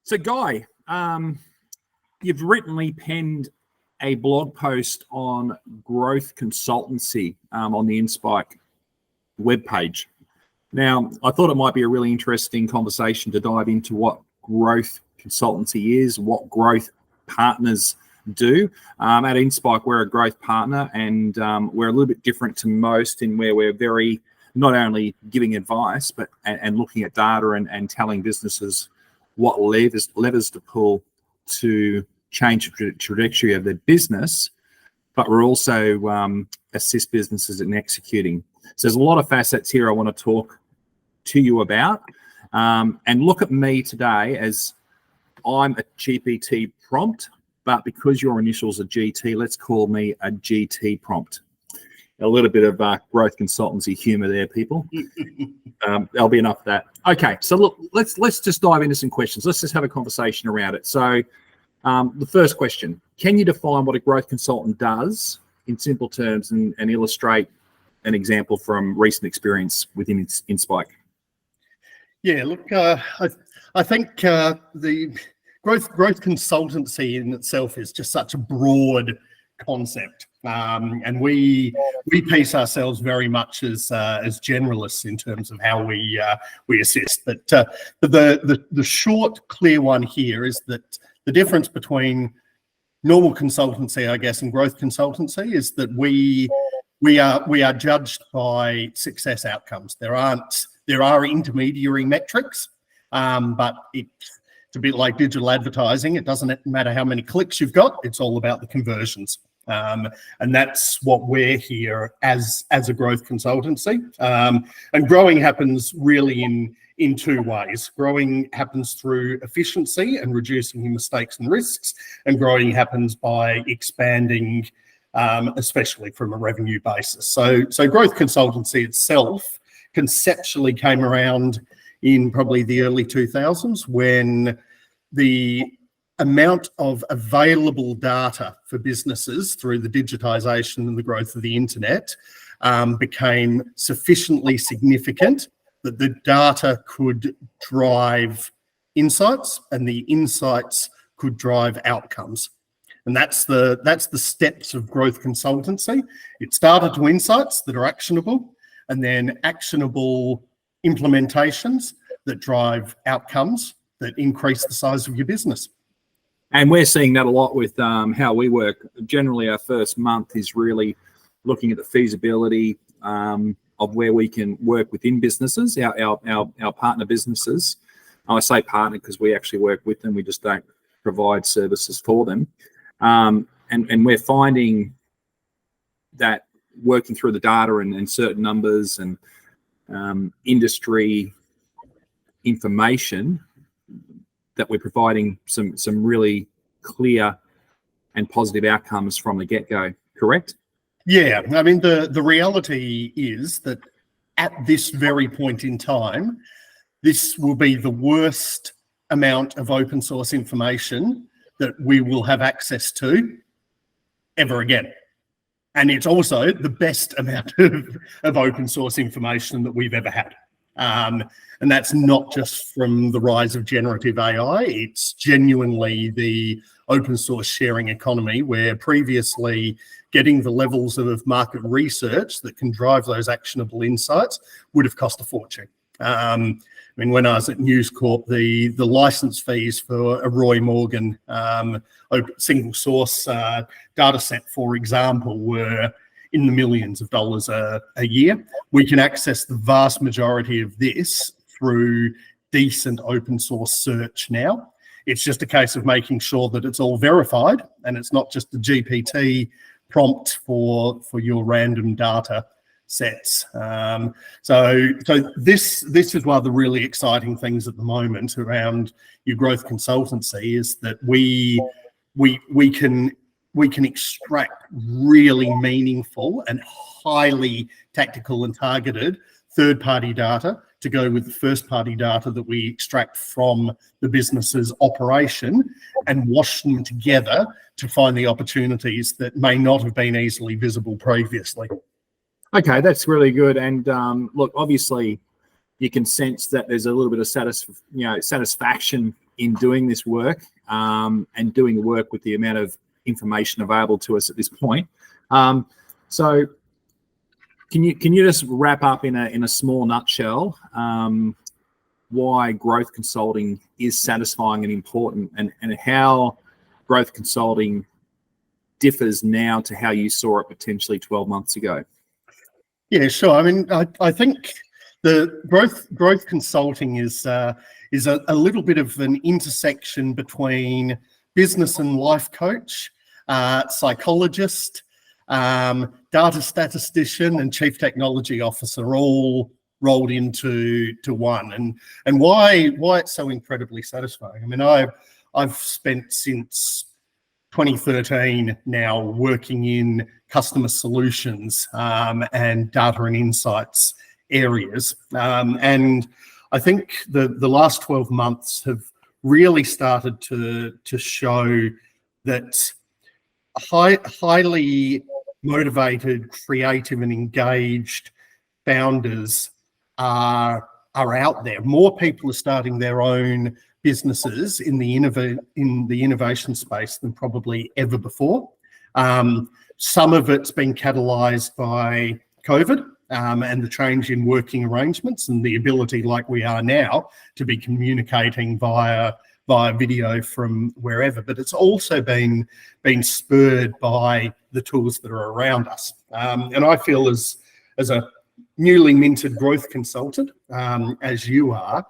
So, Guy, you've recently penned a blog post on growth consultancy on the Inspike webpage. Now, I thought it might be a really interesting conversation to dive into what growth consultancy is, what growth partners do. At Inspike, we're a growth partner, and we're a little bit different to most in where we're very not only giving advice, but and looking at data and telling businesses what levers to pull to change the trajectory of their business, but we're also assist businesses in executing. So there's a lot of facets here I want to talk to you about. And look at me today as I'm a GPT prompt, but because your initials are GT, let's call me a GT prompt. A little bit of growth consultancy humor there, people. There'll be enough of that. Okay, so look, let's just dive into some questions. Let's just have a conversation around it. So the first question, can you define what a growth consultant does in simple terms and illustrate an example from recent experience within Inspike? Yeah, look, I think the growth consultancy in itself is just such a broad concept, and we piece ourselves very much as generalists in terms of how we assist. But the short, clear one here is that the difference between normal consultancy, I guess, and growth consultancy is that we are judged by success outcomes. There are intermediary metrics, but it's a bit like digital advertising. It doesn't matter how many clicks you've got. It's all about the conversions. And that's what we're here as a growth consultancy. And growing happens really in two ways. Growing happens through efficiency and reducing your mistakes and risks, and growing happens by expanding, especially from a revenue basis. So growth consultancy itself conceptually came around in probably the early 2000s when the amount of available data for businesses through the digitization and the growth of the internet became sufficiently significant that the data could drive insights and the insights could drive outcomes. And that's the steps of growth consultancy. It started to insights that are actionable, and then actionable implementations that drive outcomes that increase the size of your business. And we're seeing that a lot with how we work. Generally, our first month is really looking at the feasibility of where we can work within businesses, our partner businesses. I say partner because we actually work with them. We just don't provide services for them. And we're finding that working through the data and certain numbers and industry information, that we're providing some really clear and positive outcomes from the get-go, correct? Yeah, I mean, the reality is that at this very point in time, this will be the worst amount of open source information that we will have access to ever again. And it's also the best amount of open source information that we've ever had. And that's not just from the rise of generative AI, it's genuinely the open source sharing economy, where previously getting the levels of market research that can drive those actionable insights would have cost a fortune. I mean, when I was at News Corp, the license fees for a Roy Morgan single source data set, for example, were in the millions of dollars a year. We can access the vast majority of this through decent open source search now. It's just a case of making sure that it's all verified and it's not just a GPT prompt for your random data sets. So this is one of the really exciting things at the moment around your growth consultancy, is that we can extract really meaningful and highly tactical and targeted third-party data to go with the first-party data that we extract from the business's operation and wash them together to find the opportunities that may not have been easily visible previously. Okay, that's really good. And look, obviously, you can sense that there's a little bit of satisfaction in doing this work and doing the work with the amount of information available to us at this point. So can you just wrap up in a small nutshell why growth consulting is satisfying and important, and how growth consulting differs now to how you saw it potentially 12 months ago? Yeah, sure. I mean, I think the growth consulting is a little bit of an intersection between business and life coach, psychologist, data statistician, and chief technology officer, all rolled into one. And why it's so incredibly satisfying. I mean, I've spent since 2013 now working in customer solutions and data and insights areas, and I think the last 12 months have really started to show that highly motivated, creative, and engaged founders are out there. More people are starting their own businesses in the innovation space than probably ever before. Some of it's been catalyzed by COVID and the change in working arrangements and the ability, like we are now, to be communicating via video from wherever. But it's also been spurred by the tools that are around us. And I feel as a newly minted growth consultant, as you are,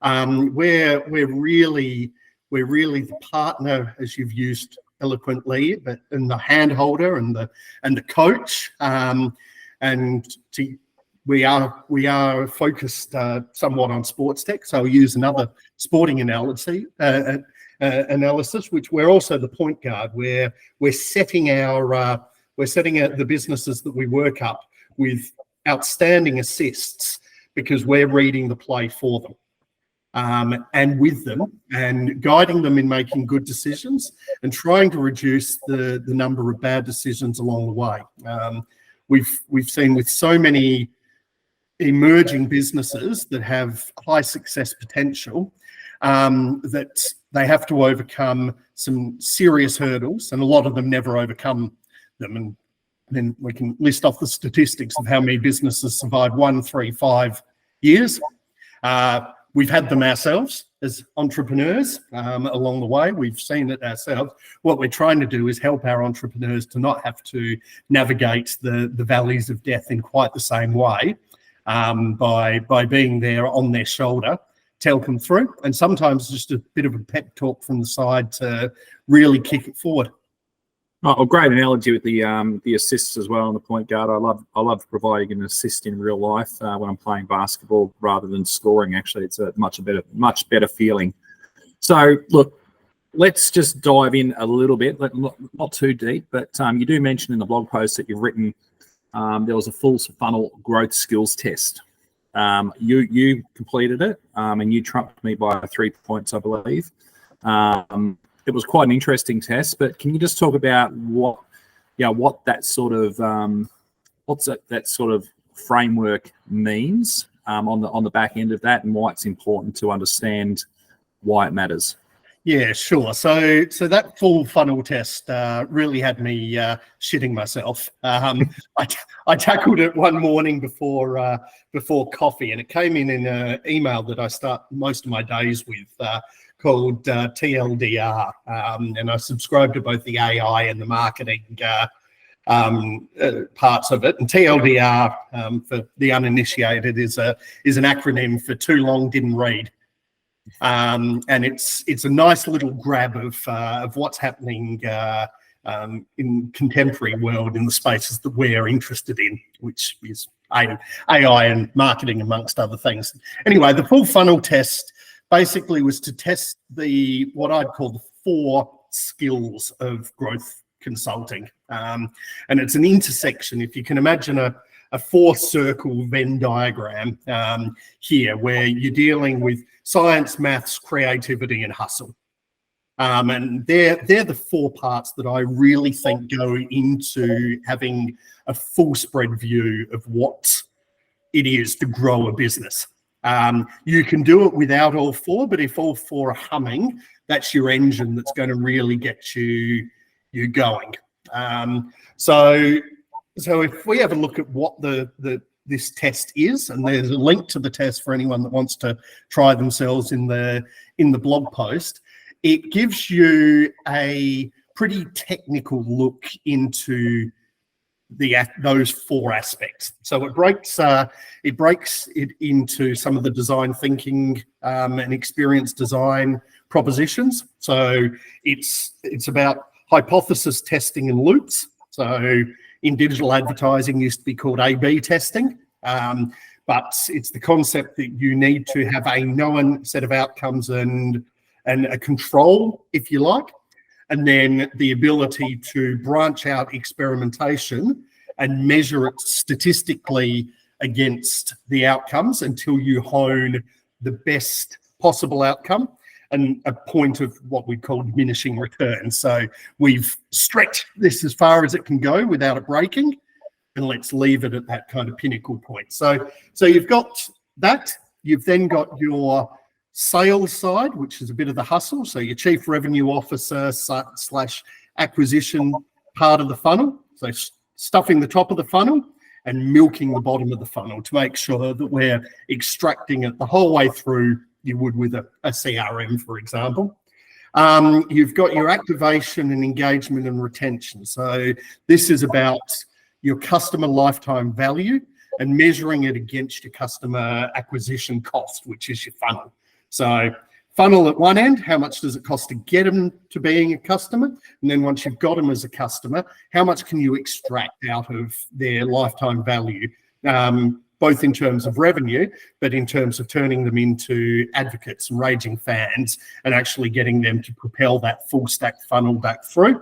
we're really the partner, as you've used eloquently, but and the hand holder and the coach, we are focused somewhat on sports tech. So I'll use another sporting analysis, which we're also the point guard, where we're setting out the businesses that we work up with outstanding assists, because we're reading the play for them. And with them, and guiding them in making good decisions, and trying to reduce the number of bad decisions along the way. We've seen with so many emerging businesses that have high success potential that they have to overcome some serious hurdles, and a lot of them never overcome them. And then we can list off the statistics of how many businesses survive 1, 3, 5 years. We've had them ourselves as entrepreneurs along the way. We've seen it ourselves. What we're trying to do is help our entrepreneurs to not have to navigate the valleys of death in quite the same way, by being there on their shoulder to help them through. And sometimes just a bit of a pep talk from the side to really kick it forward. Oh, great analogy with the assists as well on the point guard. I love providing an assist in real life when I'm playing basketball rather than scoring. Actually, it's a much better feeling. So look, let's just dive in a little bit, not too deep, but you do mention in the blog post that you've written there was a full funnel growth skills test. You completed it and you trumped me by 3 points, I believe. It was quite an interesting test, but can you just talk about what that sort of that sort of framework means on the back end of that, and why it's important to understand why it matters? Yeah, sure. So that full funnel test really had me shitting myself. I tackled it one morning before coffee, and it came in an email that I start most of my days with, called TLDR, and I subscribe to both the AI and the marketing parts of it. And TLDR, for the uninitiated, is an acronym for too long didn't read. And it's a nice little grab of what's happening in contemporary world in the spaces that we're interested in, which is AI and marketing, amongst other things. Anyway, the full funnel test basically was to test what I'd call the 4 skills of growth consulting. And it's an intersection, if you can imagine a 4-circle Venn diagram here, where you're dealing with science, maths, creativity, and hustle. And they're the 4 parts that I really think go into having a full spread view of what it is to grow a business. You can do it without all four, but if all four are humming, that's your engine that's going to really get you going. So if we have a look at what this test is, and there's a link to the test for anyone that wants to try themselves in the blog post, it gives you a pretty technical look into those four aspects. So it breaks it into some of the design thinking and experience design propositions. So it's about hypothesis testing and loops. So in digital advertising used to be called A/B testing, but it's the concept that you need to have a known set of outcomes and a control, if you like, and then the ability to branch out experimentation and measure it statistically against the outcomes until you hone the best possible outcome and a point of what we call diminishing returns. So we've stretched this as far as it can go without it breaking, and let's leave it at that kind of pinnacle point. So you've got that. You've then got your sales side, which is a bit of the hustle. So your chief revenue officer / acquisition part of the funnel. So stuffing the top of the funnel and milking the bottom of the funnel to make sure that we're extracting it the whole way through, you would with a CRM, for example. You've got your activation and engagement and retention. So this is about your customer lifetime value and measuring it against your customer acquisition cost, which is your funnel. So funnel at one end, how much does it cost to get them to being a customer? And then once you've got them as a customer, how much can you extract out of their lifetime value, both in terms of revenue, but in terms of turning them into advocates and raging fans and actually getting them to propel that full stack funnel back through.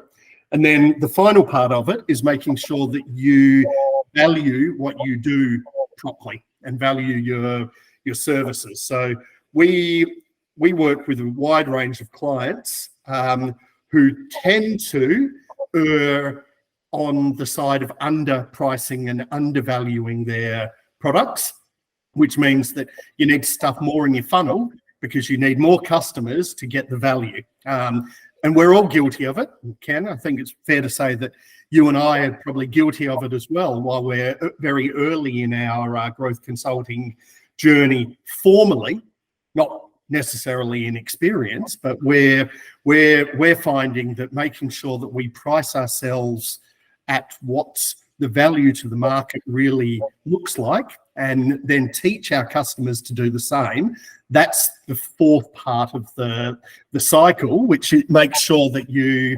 And then the final part of it is making sure that you value what you do properly and value your services. So we work with a wide range of clients who tend to err on the side of underpricing and undervaluing their products, which means that you need to stuff more in your funnel because you need more customers to get the value. And we're all guilty of it, Ken. I think it's fair to say that you and I are probably guilty of it as well while we're very early in our growth consulting journey formally, not necessarily in experience, but we're finding that making sure that we price ourselves at what the value to the market really looks like and then teach our customers to do the same. That's the fourth part of the cycle, which makes sure that you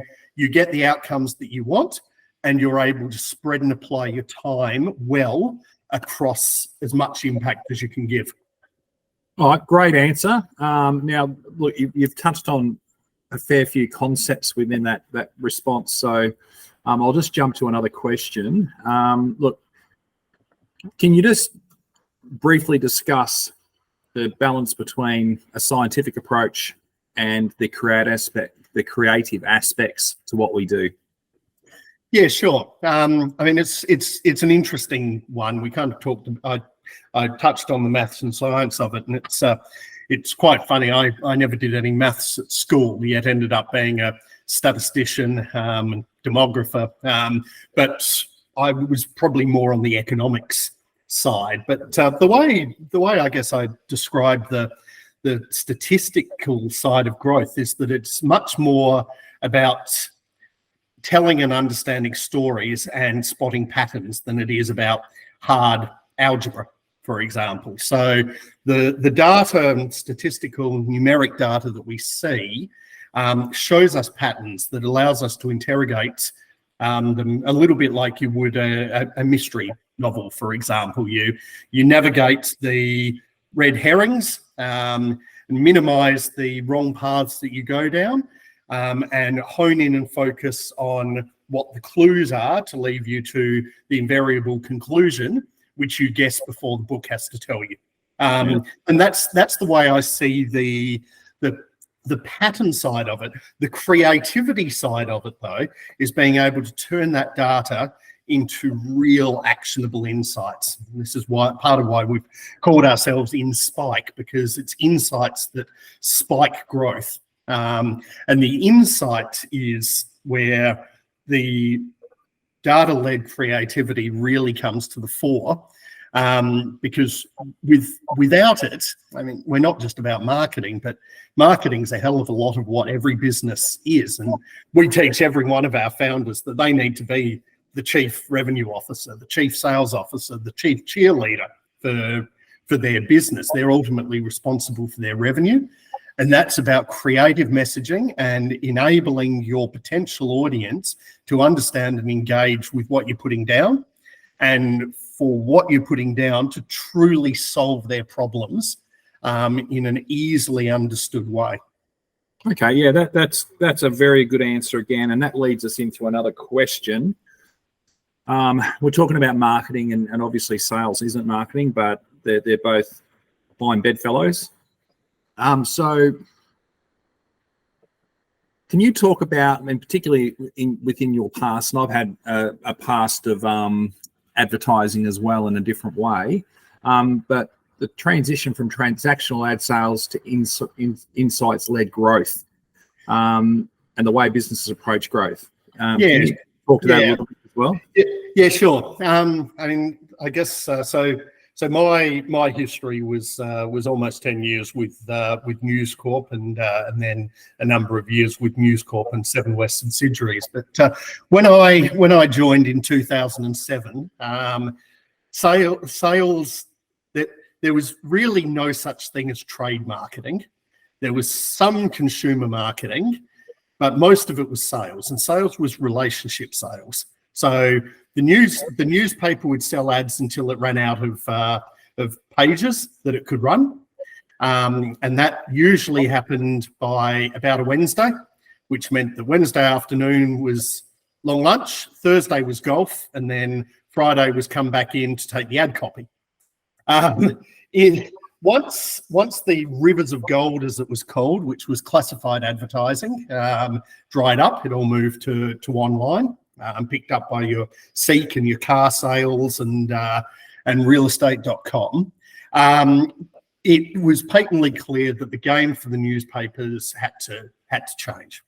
get the outcomes that you want and you're able to spread and apply your time well across as much impact as you can give. All right, great answer. Now, look, you've touched on a fair few concepts within that response. So I'll just jump to another question. Look, can you just briefly discuss the balance between a scientific approach and the creative aspects to what we do? Yeah, sure. I mean, it's an interesting one. We kind of talked. I touched on the maths and science of it, and it's quite funny. I never did any maths at school, yet ended up being a statistician and demographer. But I was probably more on the economics side. But the way I guess I describe the statistical side of growth is that it's much more about telling and understanding stories and spotting patterns than it is about hard algebra, for example. So the data and statistical numeric data that we see shows us patterns that allows us to interrogate them a little bit like you would a mystery novel, for example. You navigate the red herrings and minimize the wrong paths that you go down, and hone in and focus on what the clues are to leave you to the invariable conclusion, which you guess before the book has to tell you. And that's the way I see the pattern side of it. The creativity side of it, though, is being able to turn that data into real actionable insights. And this is why part of why we've called ourselves Inspike, because it's insights that spike growth. And the insight is where the data-led creativity really comes to the fore. Because without it, I mean, we're not just about marketing, but marketing's a hell of a lot of what every business is. And we teach every one of our founders that they need to be the chief revenue officer, the chief sales officer, the chief cheerleader for their business. They're ultimately responsible for their revenue. And that's about creative messaging and enabling your potential audience to understand and engage with what you're putting down, and for what you're putting down to truly solve their problems in an easily understood way. Okay, yeah, that's a very good answer again, and that leads us into another question. We're talking about marketing, and obviously sales isn't marketing, but they're both fine bedfellows. So can you talk about, and particularly within your past, and I've had a past of advertising as well in a different way, but the transition from transactional ad sales to insights-led growth, and the way businesses approach growth. Can you talk to that a little bit as well? Yeah, sure. I mean, I guess so my history was almost 10 years with News Corp, and then a number of years with News Corp and Seven West subsidiaries. But when I joined in 2007, sales, there was really no such thing as trade marketing. There was some consumer marketing, but most of it was sales, and sales was relationship sales. So the newspaper would sell ads until it ran out of pages that it could run. And that usually happened by about a Wednesday, which meant that Wednesday afternoon was long lunch, Thursday was golf, and then Friday was come back in to take the ad copy. Once the rivers of gold, as it was called, which was classified advertising, dried up, it all moved to online. Picked up by your Seek and your car sales and realestate.com. It was patently clear that the game for the newspapers had to change.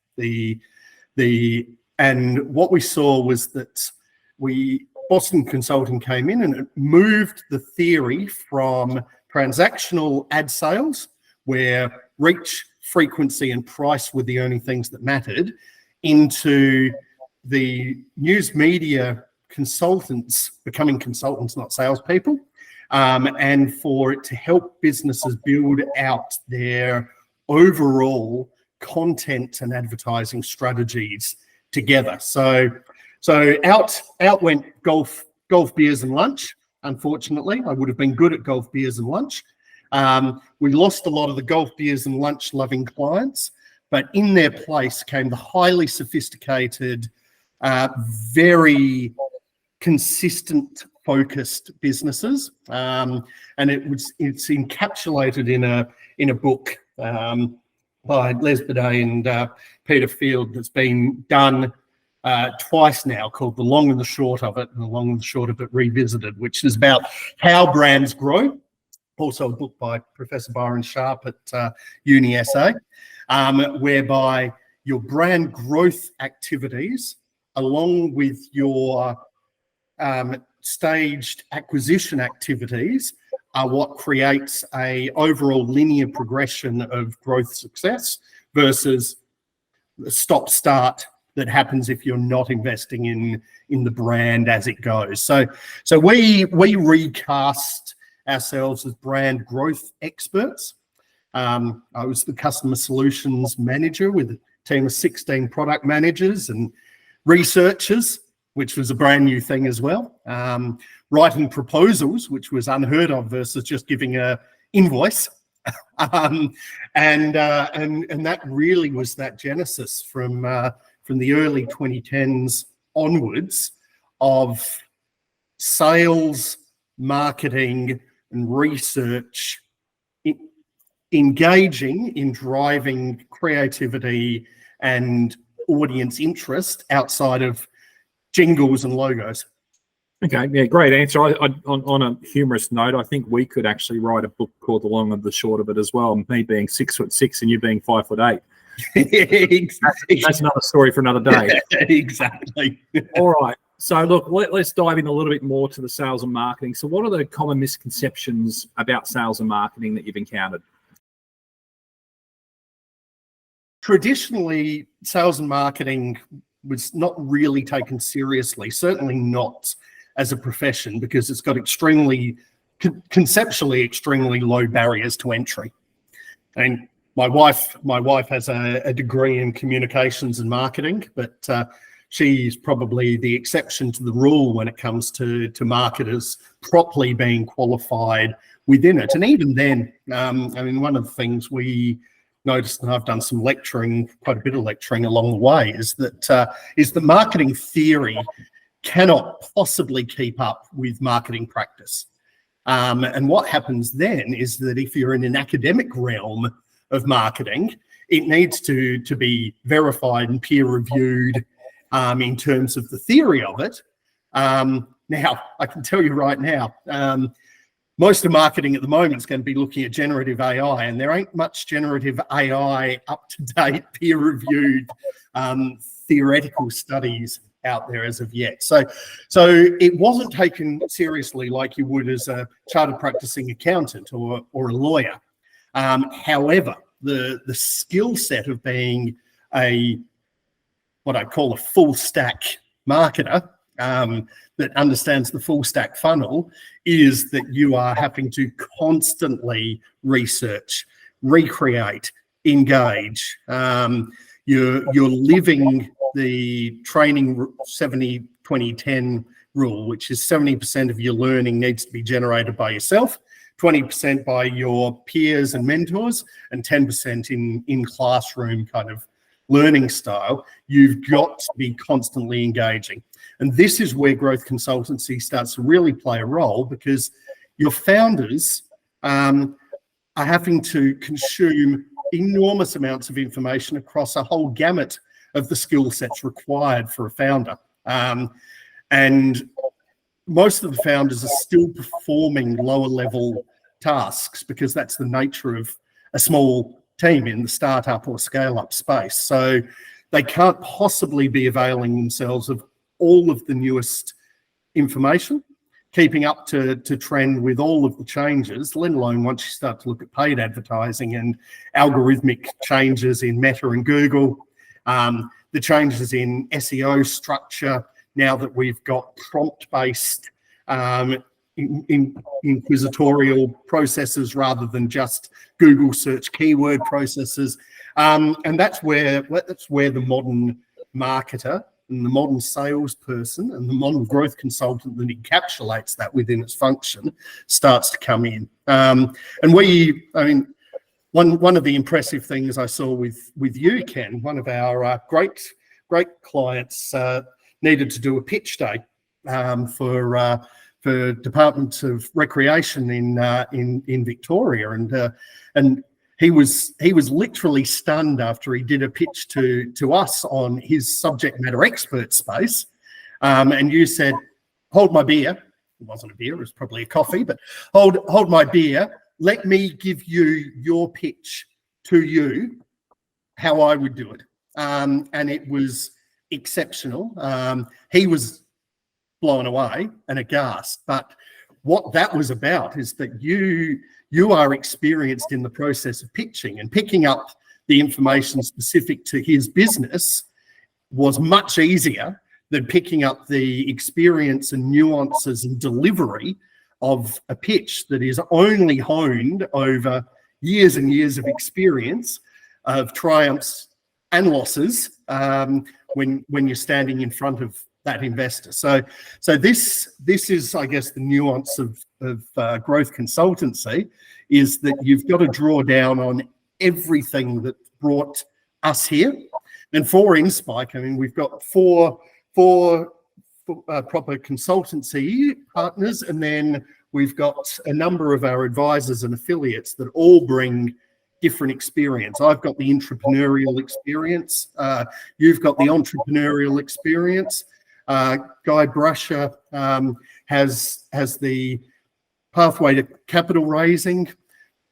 And what we saw was that Boston Consulting came in and it moved the theory from transactional ad sales, where reach, frequency, and price were the only things that mattered, into the news media consultants becoming consultants, not salespeople, and for it to help businesses build out their overall content and advertising strategies together. So out went golf, beers, and lunch. Unfortunately, I would have been good at golf, beers, and lunch. We lost a lot of the golf, beers, and lunch loving clients, but in their place came the highly sophisticated, very consistent, focused businesses, and it's encapsulated in a book by Les Bidet and Peter Field that's been done twice now, called The Long and the Short of It, and The Long and the Short of It Revisited, which is about how brands grow. Also a book by Professor Byron Sharp at Uni SA, whereby your brand growth activities, along with your staged acquisition activities, are what creates a overall linear progression of growth success versus the stop-start that happens if you're not investing in the brand as it goes. So we recast ourselves as brand growth experts. I was the customer solutions manager with a team of 16 product managers and researchers, which was a brand new thing as well. Writing proposals, which was unheard of versus just giving a invoice. And that really was that genesis from the early 2010s onwards of sales, marketing, and research engaging in driving creativity and audience interest outside of jingles and logos. Okay, yeah, great answer. On a humorous note, I think we could actually write a book called The Long and the Short of It as well. Me being 6'6" and you being 5'8". That's another story for another day. Exactly. All right. So look, let's dive in a little bit more to the sales and marketing. So what are the common misconceptions about sales and marketing that you've encountered? Traditionally, sales and marketing was not really taken seriously, certainly not as a profession, because it's got conceptually extremely low barriers to entry. And my wife has a degree in communications and marketing, but she's probably the exception to the rule when it comes to marketers properly being qualified within it. And even then, I mean, one of the things we noticed, and I've done some lecturing, quite a bit of lecturing along the way, is that marketing theory cannot possibly keep up with marketing practice. And what happens then is that if you're in an academic realm of marketing, it needs to be verified and peer reviewed in terms of the theory of it. Now, I can tell you right now, most of marketing at the moment is going to be looking at generative AI, and there ain't much generative AI up-to-date, peer-reviewed theoretical studies out there as of yet. So it wasn't taken seriously like you would as a chartered practicing accountant or a lawyer. However, the skill set of being what I call a full stack marketer that understands the full stack funnel is that you are having to constantly recreate, engage. You're living the training 70-20-10 rule, which is 70% of your learning needs to be generated by yourself, 20% by your peers and mentors, and 10% in classroom kind of learning style. You've got to be constantly engaging. And this is where growth consultancy starts to really play a role, because your founders are having to consume enormous amounts of information across a whole gamut of the skill sets required for a founder. And most of the founders are still performing lower level tasks because that's the nature of a small team in the startup or scale up space. So they can't possibly be availing themselves of all of the newest information, keeping up to trend with all of the changes, let alone once you start to look at paid advertising and algorithmic changes in Meta and Google, the changes in SEO structure, now that we've got prompt-based inquisitorial processes rather than just Google search keyword processes. And that's where the modern marketer and the modern salesperson and the modern growth consultant that encapsulates that within its function starts to come in. One of the impressive things I saw with you, Ken, one of our great clients needed to do a pitch day for Department of Recreation in Victoria, and he was literally stunned after he did a pitch to us on his subject matter expert space, and you said, "Hold my beer." It wasn't a beer; it was probably a coffee, but hold my beer. Let me give you your pitch to you, how I would do it, and it was exceptional. He was blown away and aghast. But what that was about is that you are experienced in the process of pitching, and picking up the information specific to his business was much easier than picking up the experience and nuances and delivery of a pitch that is only honed over years and years of experience of triumphs and losses when you're standing in front of that investor. So this is, I guess, the nuance of growth consultancy, is that you've got to draw down on everything that brought us here. And for Inspike, I mean, we've got four proper consultancy partners, and then we've got a number of our advisors and affiliates that all bring different experience. I've got the entrepreneurial experience. You've got the entrepreneurial experience. Guy Brusher has the pathway to capital raising.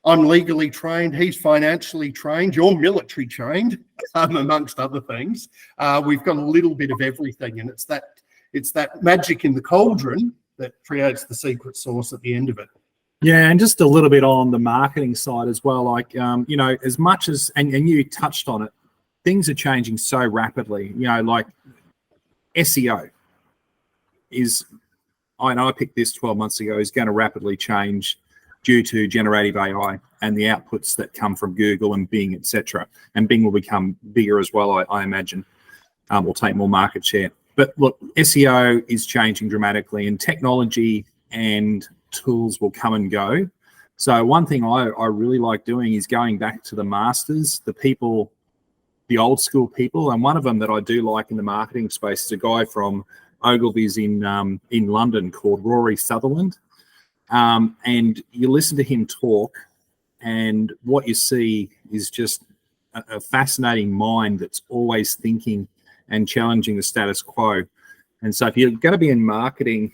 I'm legally trained. He's financially trained. You're military trained, amongst other things. We've got a little bit of everything, and it's that magic in the cauldron that creates the secret sauce at the end of it. Yeah, and just a little bit on the marketing side as well. Like, as much as, and you touched on it, things are changing so rapidly. Like SEO is, I know I picked this 12 months ago, is going to rapidly change due to generative AI and the outputs that come from Google and Bing, etc. And Bing will become bigger as well, I imagine. Will take more market share. But look, SEO is changing dramatically, and technology and tools will come and go. So one thing I really like doing is going back to the masters, the people, the old school people. And one of them that I do like in the marketing space is a guy from Ogilvy's in London called Rory Sutherland. And you listen to him talk, and what you see is just a fascinating mind that's always thinking and challenging the status quo. And so if you're going to be in marketing,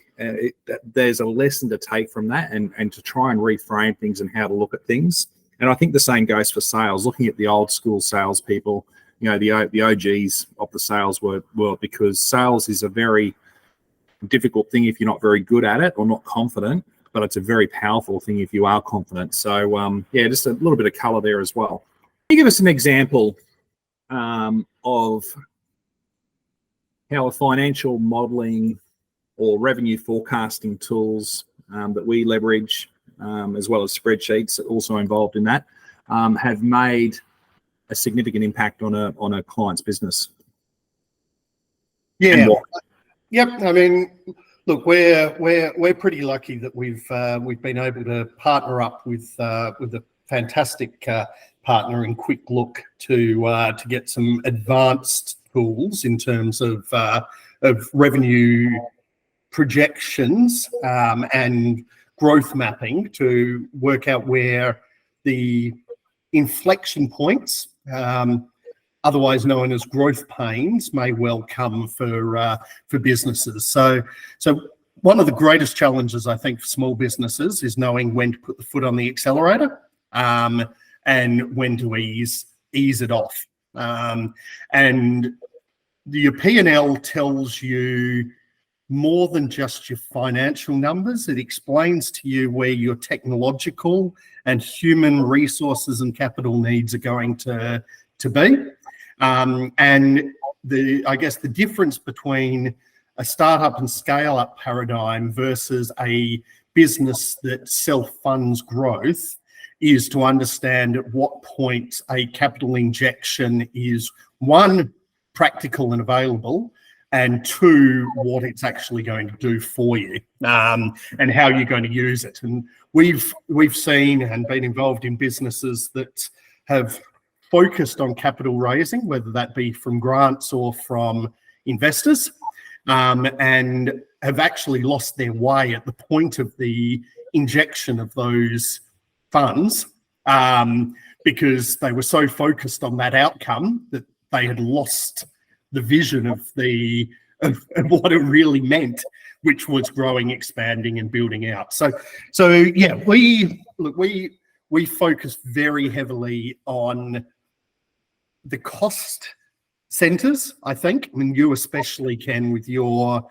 there's a lesson to take from that, and to try and reframe things and how to look at things. And I think the same goes for sales, looking at the old school salespeople, the OGs of the sales world, because sales is a very difficult thing if you're not very good at it or not confident, but it's a very powerful thing if you are confident. So, just a little bit of color there as well. Can you give us an example of how a financial modeling or revenue forecasting tools that we leverage, as well as spreadsheets that also involved in that, have made a significant impact on a client's business? Yeah. Yep. I mean, look, we're pretty lucky that we've been able to partner up with a fantastic partner in Quick Look to get some advanced tools in terms of revenue projections and growth mapping to work out where the inflection points, otherwise known as growth pains, may well come for businesses. So one of the greatest challenges, I think, for small businesses is knowing when to put the foot on the accelerator and when to ease it off. And your P&L tells you more than just your financial numbers. It explains to you where your technological and human resources and capital needs are going to be. And I guess the difference between a startup and scale-up paradigm versus a business that self-funds growth is to understand at what point a capital injection is, one, practical and available, and two, what it's actually going to do for you, and how you're going to use it. And we've seen and been involved in businesses that have focused on capital raising, whether that be from grants or from investors, and have actually lost their way at the point of the injection of those funds, because they were so focused on that outcome that they had lost the vision of what it really meant, which was growing, expanding, and building out. So yeah, we focus very heavily on the cost centers, I think. I mean, you especially, Ken, with your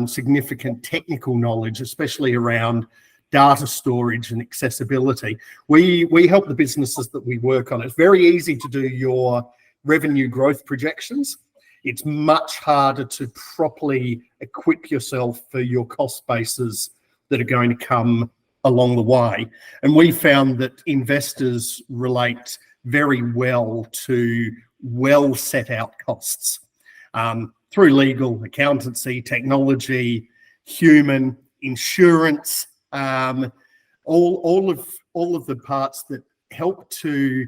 significant technical knowledge, especially around data storage and accessibility. We help the businesses that we work on. It's very easy to do your revenue growth projections. It's much harder to properly equip yourself for your cost bases that are going to come along the way. And we found that investors relate very well to well set out costs through legal, accountancy, technology, human, insurance, all of the parts that help to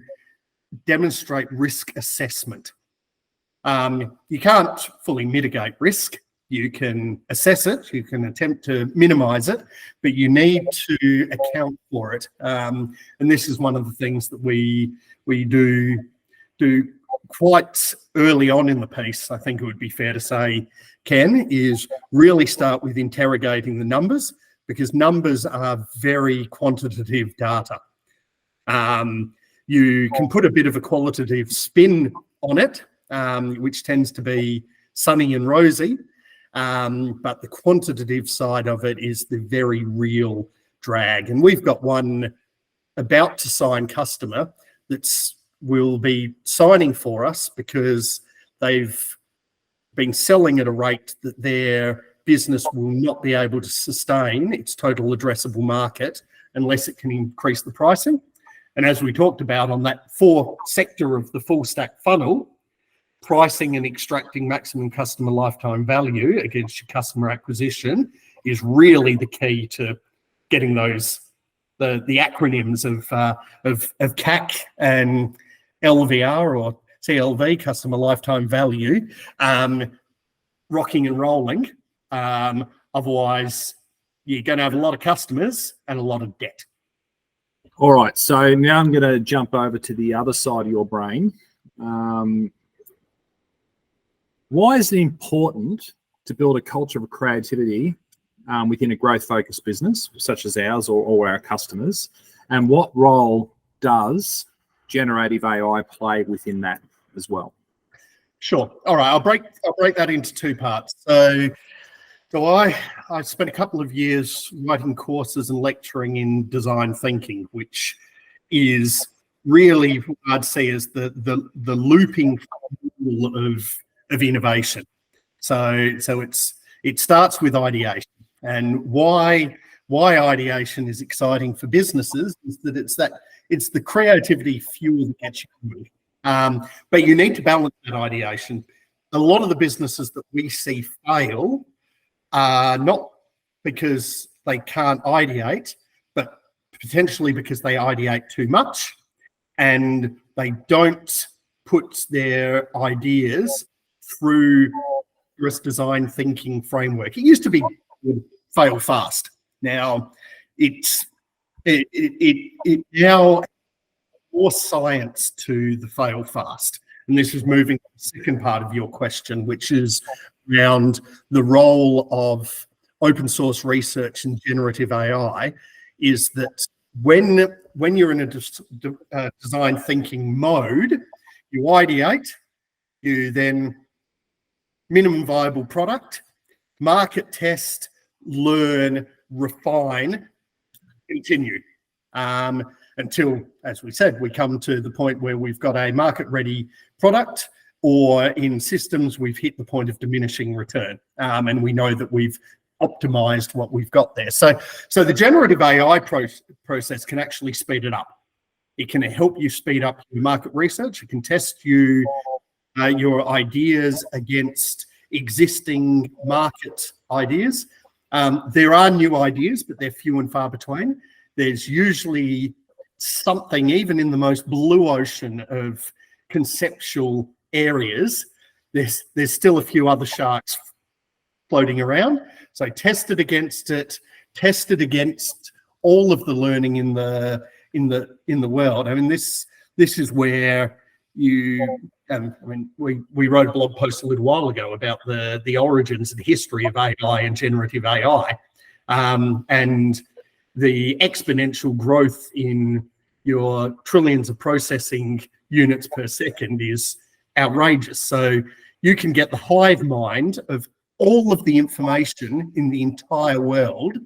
demonstrate risk assessment. You can't fully mitigate risk. You can assess it, you can attempt to minimize it, but you need to account for it. And this is one of the things that we do quite early on in the piece, I think it would be fair to say, Ken, is really start with interrogating the numbers, because numbers are very quantitative data. You can put a bit of a qualitative spin on it, which tends to be sunny and rosy, but the quantitative side of it is the very real drag. And we've got one about to sign customer that's will be signing for us because they've been selling at a rate that their business will not be able to sustain its total addressable market unless it can increase the pricing. And as we talked about on that 4 sector of the full stack funnel, pricing and extracting maximum customer lifetime value against your customer acquisition is really the key to getting those the acronyms of CAC and LVR or CLV, customer lifetime value, rocking and rolling. Otherwise, you're going to have a lot of customers and a lot of debt. All right, so now I'm going to jump over to the other side of your brain. Why is it important to build a culture of creativity within a growth-focused business such as ours or our customers? And what role does generative AI play within that as well? Sure. All right, I'll break that into 2 parts. So I spent a couple of years writing courses and lecturing in design thinking, which is really what I'd say as the looping of innovation. So it starts with ideation, and why ideation is exciting for businesses is that it's the creativity fuel that gets you moving. But you need to balance that ideation. A lot of the businesses that we see fail are not because they can't ideate, but potentially because they ideate too much and they don't put their ideas through this design thinking framework. It used to be fail fast. Now it now more science to the fail fast. And this is moving to the second part of your question, which is around the role of open source research and generative AI, is that when you're in a design thinking mode, you ideate, you then minimum viable product, market test, learn, refine, continue. Until, as we said, we come to the point where we've got a market-ready product, or in systems, we've hit the point of diminishing return, and we know that we've optimized what we've got there. So the generative AI process can actually speed it up. It can help you speed up your market research. It can test your ideas against existing market ideas. There are new ideas, but they're few and far between. There's usually something, even in the most blue ocean of conceptual areas, there's still a few other sharks floating around. So test it against all of the learning in the world. I mean, this is where we wrote a blog post a little while ago about the origins and history of AI and generative AI, and the exponential growth in your trillions of processing units per second is outrageous. So you can get the hive mind of all of the information in the entire world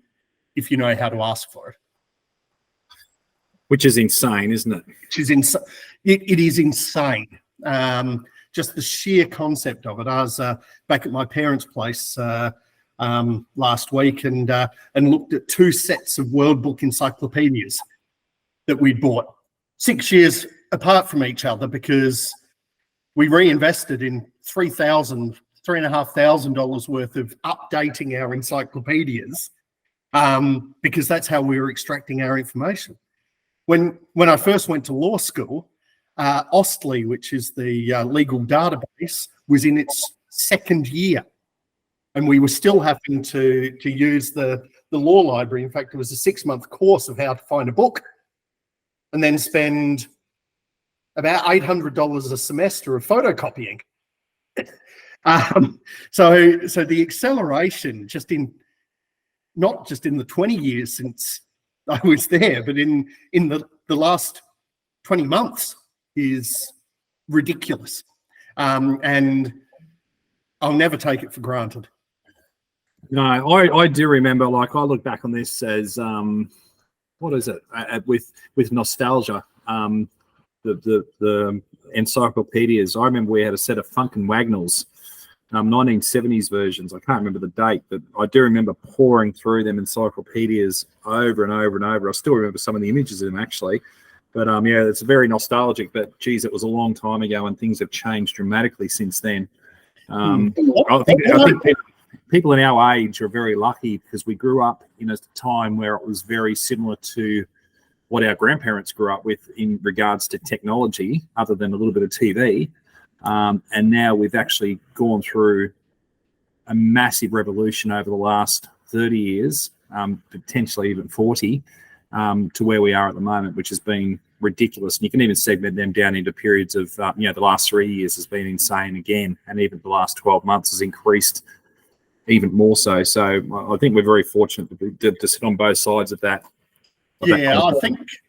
if you know how to ask for it. Which is insane, isn't it? Which is insane. It is insane. Just the sheer concept of it. I was back at my parents' place last week and looked at 2 sets of World Book encyclopedias that we'd bought 6 years apart from each other, because we reinvested in $3,500 worth of updating our encyclopedias, because that's how we were extracting our information. When I first went to law school, Ostly, which is the legal database, was in its 2nd year, and we were still having to use the law library. In fact, it was a 6-month course of how to find a book, and then spend about $800 a semester of photocopying. So the acceleration not just in the 20 years since I was there, but in the last 20 months is ridiculous. And I'll never take it for granted. No, I do remember, like, I look back on this as, what is it, with nostalgia. The encyclopedias. I remember we had a set of Funk and Wagnalls, 1970s versions. I can't remember the date, but I do remember pouring through them encyclopedias over and over and over. I still remember some of the images of them, actually. But yeah, it's very nostalgic. But geez, it was a long time ago, and things have changed dramatically since then. I think people in our age are very lucky because we grew up in a time where it was very similar to what our grandparents grew up with in regards to technology, other than a little bit of TV. And now we've actually gone through a massive revolution over the last 30 years, potentially even 40, to where we are at the moment, which has been ridiculous. And you can even segment them down into periods of, the last 3 years has been insane again. And even the last 12 months has increased even more so. So I think we're very fortunate to sit on both sides of that. Yeah,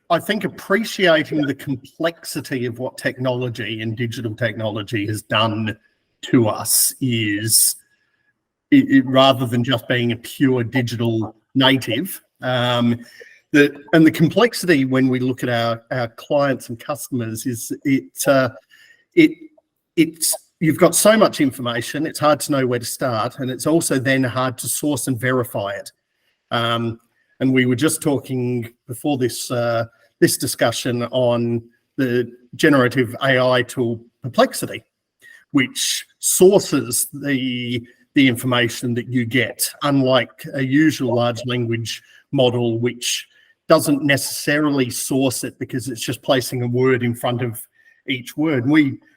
I think appreciating the complexity of what technology and digital technology has done to us is, rather than just being a pure digital native, the complexity when we look at our clients and customers is it's you've got so much information, it's hard to know where to start, and it's also then hard to source and verify it. And we were just talking before this discussion on the generative AI tool Perplexity, which sources the information that you get, unlike a usual large language model, which doesn't necessarily source it because it's just placing a word in front of each word.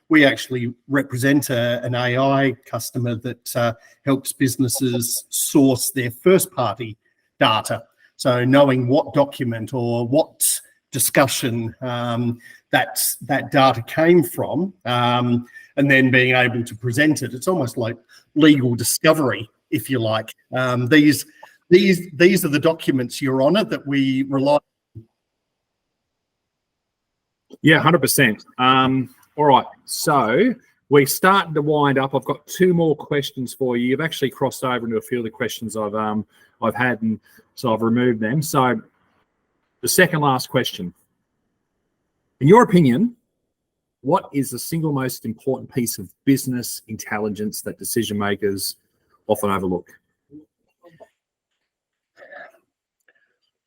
We actually represent an AI customer that helps businesses source their first-party data. So knowing what document or what discussion that data came from, and then being able to present it. It's almost like legal discovery, if you like. These are the documents, Your Honour, that we rely on. Yeah, 100%. All right, so we're starting to wind up. I've got two more questions for you. You've actually crossed over into a few of the questions I've had, and so I've removed them. So the second last question. In your opinion, what is the single most important piece of business intelligence that decision makers often overlook?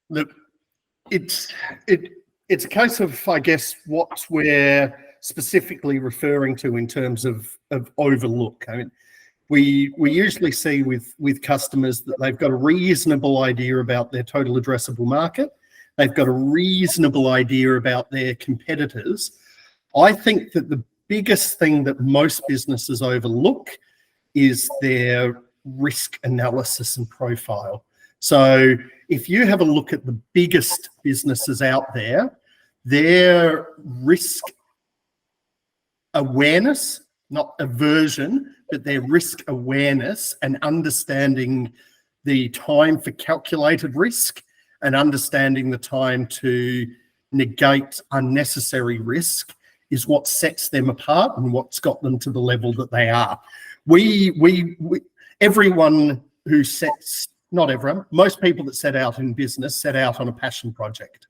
Look, it's a case of, I guess, what we're specifically referring to in terms of overlook. I mean, we usually see with customers that they've got a reasonable idea about their total addressable market. They've got a reasonable idea about their competitors. I think that the biggest thing that most businesses overlook is their risk analysis and profile. So if you have a look at the biggest businesses out there, their risk awareness, not aversion, but their risk awareness and understanding the time for calculated risk and understanding the time to negate unnecessary risk is what sets them apart and what's got them to the level that they are. Everyone who sets, not everyone, most people that set out in business set out on a passion project.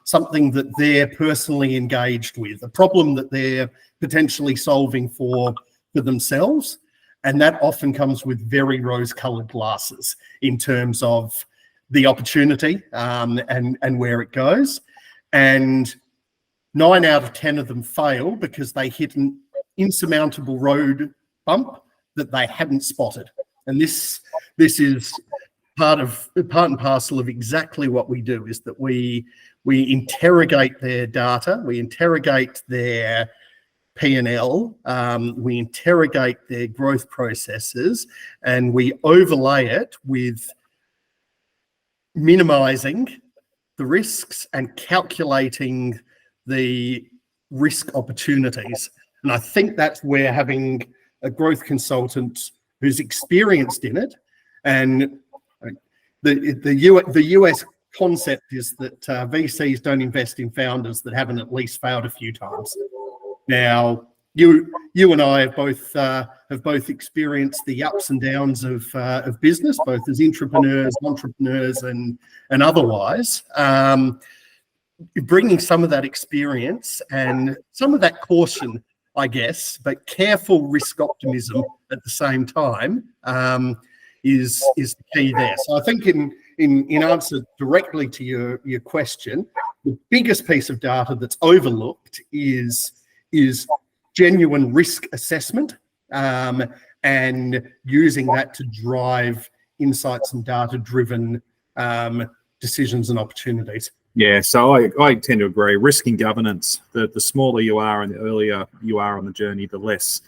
Something that they're personally engaged with, a problem that they're potentially solving for themselves. And that often comes with very rose-colored glasses in terms of the opportunity and where it goes. And 9 out of 10 of them fail because they hit an insurmountable road bump that they hadn't spotted. And this is part and parcel of exactly what we do, is that we interrogate their data, we interrogate their P&L, we interrogate their growth processes, and we overlay it with minimizing the risks and calculating the risk opportunities. And I think that's where having a growth consultant who's experienced in it, and the US concept is that VCs don't invest in founders that haven't at least failed a few times. Now, you and I have both experienced the ups and downs of business, both as entrepreneurs, and otherwise. Bringing some of that experience and some of that caution, I guess, but careful risk optimism at the same time is the key there. So I think in answer directly to your question, the biggest piece of data that's overlooked is genuine risk assessment and using that to drive insights and data-driven decisions and opportunities. Yeah, so I tend to agree. Risk and governance, the smaller you are and the earlier you are on the journey, the less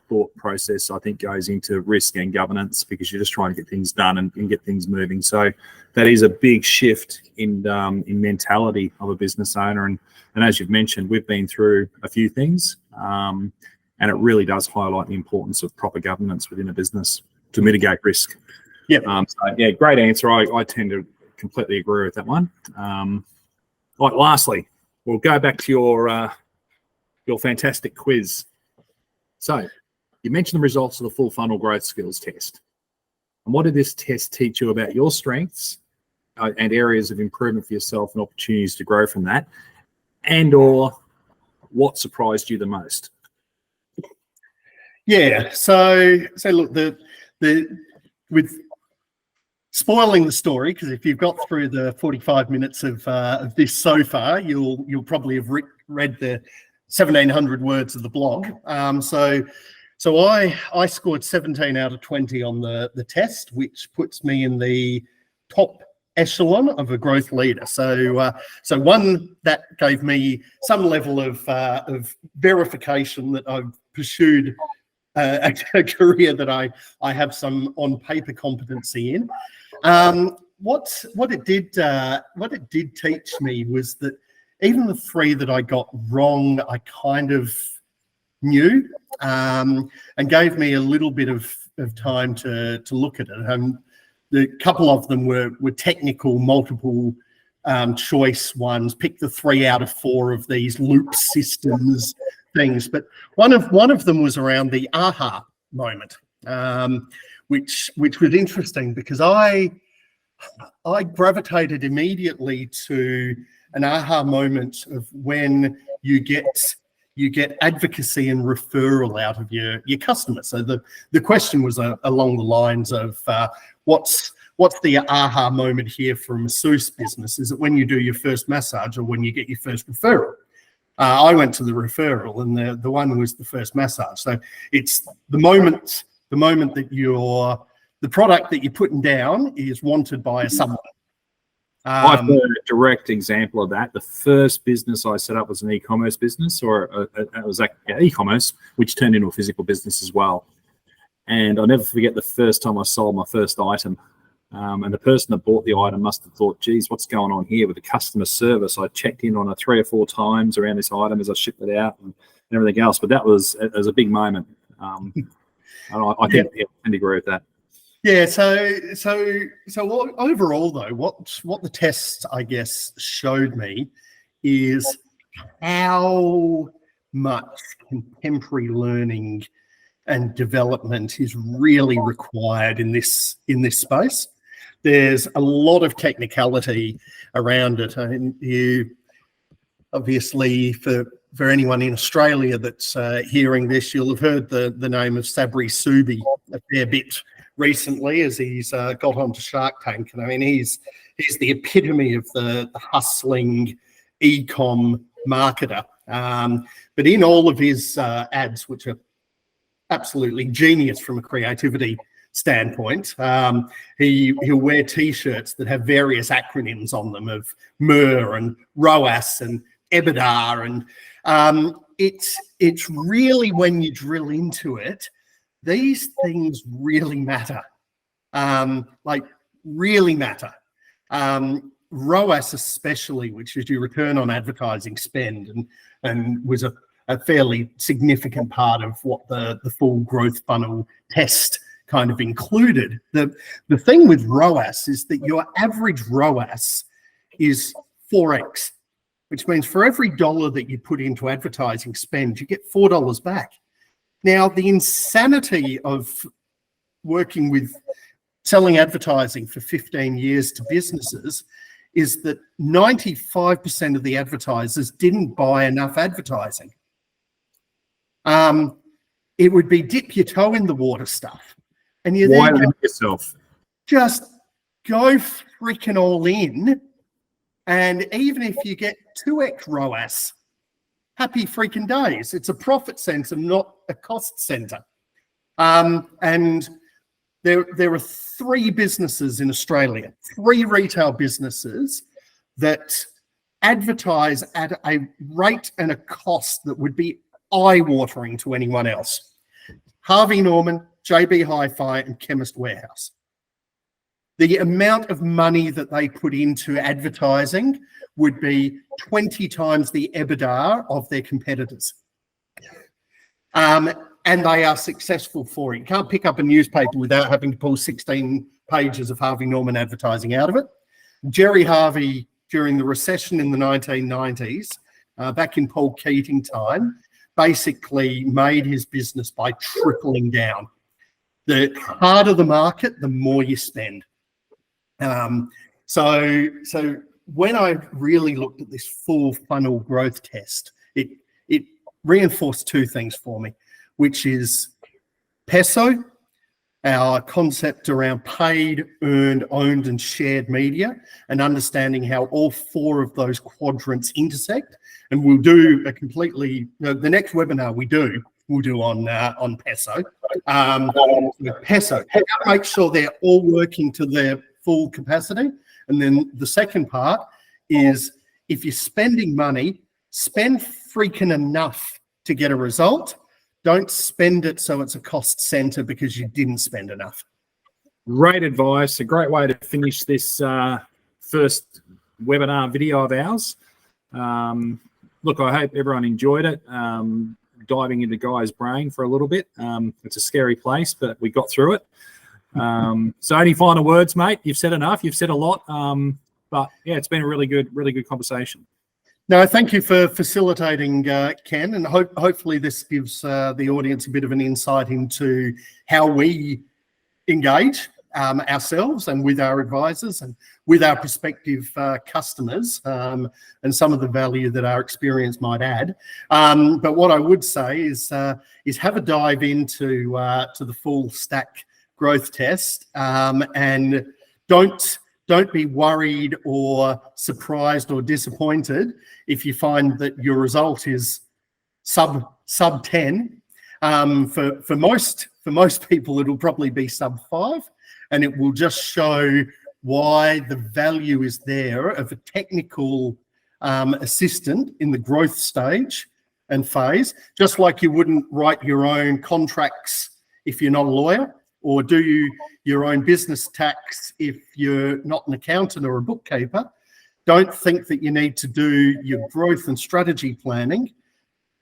thought process I think goes into risk and governance, because you're just trying to get things done and get things moving. So that is a big shift in mentality of a business owner. And as you've mentioned, we've been through a few things, and it really does highlight the importance of proper governance within a business to mitigate risk. Yeah. So yeah, great answer. I tend to completely agree with that one. Right, lastly, we'll go back to your fantastic quiz. So you mentioned the results of the full funnel growth skills test. And what did this test teach you about your strengths and areas of improvement for yourself and opportunities to grow from that? And or what surprised you the most? Yeah, so look, with spoiling the story, because if you've got through the 45 minutes of this so far, you'll probably have read the 1,700 words of the blog. So I scored 17 out of 20 on the test, which puts me in the top echelon of a growth leader. So one, that gave me some level of verification that I've pursued a career that I have some on paper competency in. What it did teach me was that even the three that I got wrong, I kind of knew, and gave me a little bit of time to look at it. The couple of them were technical, multiple choice ones. Pick the 3 out of 4 of these loop systems things, but one of them was around the aha moment, which was interesting because I gravitated immediately to an aha moment of when you get advocacy and referral out of your customers. So the question was along the lines of what's the aha moment here for a masseuse business? Is it when you do your first massage or when you get your first referral? I went to the referral, and the one was the first massage. So it's the moment that the product that you're putting down is wanted by someone. I've got a direct example of that. The first business I set up was an e-commerce business, or it was e-commerce, which turned into a physical business as well. And I'll never forget the first time I sold my first item. And the person that bought the item must have thought, geez, what's going on here with the customer service? I checked in on it 3 or 4 times around this item as I shipped it out and everything else. But it was a big moment. And I think I can agree with that. Yeah. So overall, though, what the test, I guess, showed me is how much contemporary learning and development is really required in this space. There's a lot of technicality around it. I mean, you obviously, for anyone in Australia that's hearing this, you'll have heard the name of Sabri Subi a fair bit recently as he's got onto Shark Tank. And I mean, he's the epitome of the hustling e-com marketer. But in all of his ads, which are absolutely genius from a creativity standpoint, he'll wear T-shirts that have various acronyms on them of MER and ROAS and EBITDA, and it's really, when you drill into it, these things really matter, really matter. ROAS especially, which is your return on advertising spend, and was a fairly significant part of what the full growth funnel test kind of included. The thing with ROAS is that your average ROAS is 4x, which means for every dollar that you put into advertising spend, you get $4 back. Now, the insanity of working with selling advertising for 15 years to businesses is that 95% of the advertisers didn't buy enough advertising. It would be dip your toe in the water stuff. And you Why then limit yourself? just go freaking all in. And even if you get 2x ROAS, happy freaking days. It's a profit center, not a cost center. And there are 3 businesses in Australia, 3 retail businesses that advertise at a rate and a cost that would be eye-watering to anyone else. Harvey Norman, JB Hi-Fi, and Chemist Warehouse. The amount of money that they put into advertising would be 20 times the EBITDA of their competitors. And they are successful for it. You can't pick up a newspaper without having to pull 16 pages of Harvey Norman advertising out of it. Jerry Harvey, during the recession in the 1990s, back in Paul Keating time, basically made his business by tripling down. The harder the market, the more you spend. So when I really looked at this full funnel growth test, it reinforced 2 things for me, which is PESO, our concept around paid, earned, owned, and shared media, and understanding how all 4 of those quadrants intersect. And we'll do a completely, the next webinar we'll do on PESO. PESO, how to make sure they're all working to their full capacity. And then the second part is, if you're spending money, spend freaking enough to get a result. Don't spend it so it's a cost center because you didn't spend enough. Great advice. A great way to finish this first webinar video of ours. Look, I hope everyone enjoyed it. Diving into Guy's brain for a little bit. It's a scary place, but we got through it. So any final words, mate? You've said enough. You've said a lot. But yeah, it's been a really good conversation. No, thank you for facilitating, Ken, and hopefully this gives the audience a bit of an insight into how we engage ourselves and with our advisors and with our prospective customers, and some of the value that our experience might add. But what I would say is have a dive into to the full stack growth test, and don't be worried or surprised or disappointed if you find that your result is sub 10. For most people, it'll probably be sub 5, and it will just show why the value is there of a technical assistant in the growth stage and phase. Just like you wouldn't write your own contracts if you're not a lawyer, or do your own business tax if you're not an accountant or a bookkeeper. Don't think that you need to do your growth and strategy planning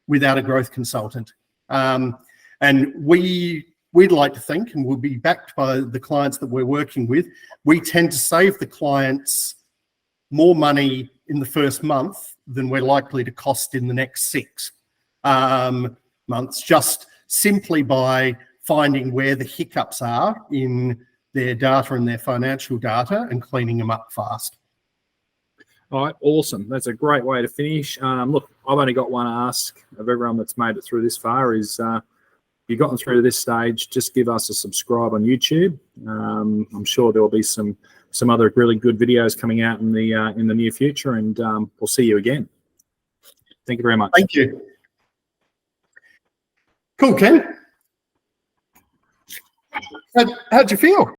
without a growth consultant. And we'd like to think, and we'll be backed by the clients that we're working with, we tend to save the clients more money in the first month than we're likely to cost in the next 6 months, just simply by finding where the hiccups are in their data and their financial data and cleaning them up fast. All right, awesome. That's a great way to finish. Look, I've only got one ask of everyone that's made it through this far is, if you've gotten through to this stage, just give us a subscribe on YouTube. I'm sure there'll be some other really good videos coming out in the near future, and we'll see you again. Thank you very much. Thank you. Cool, Ken. How'd you feel?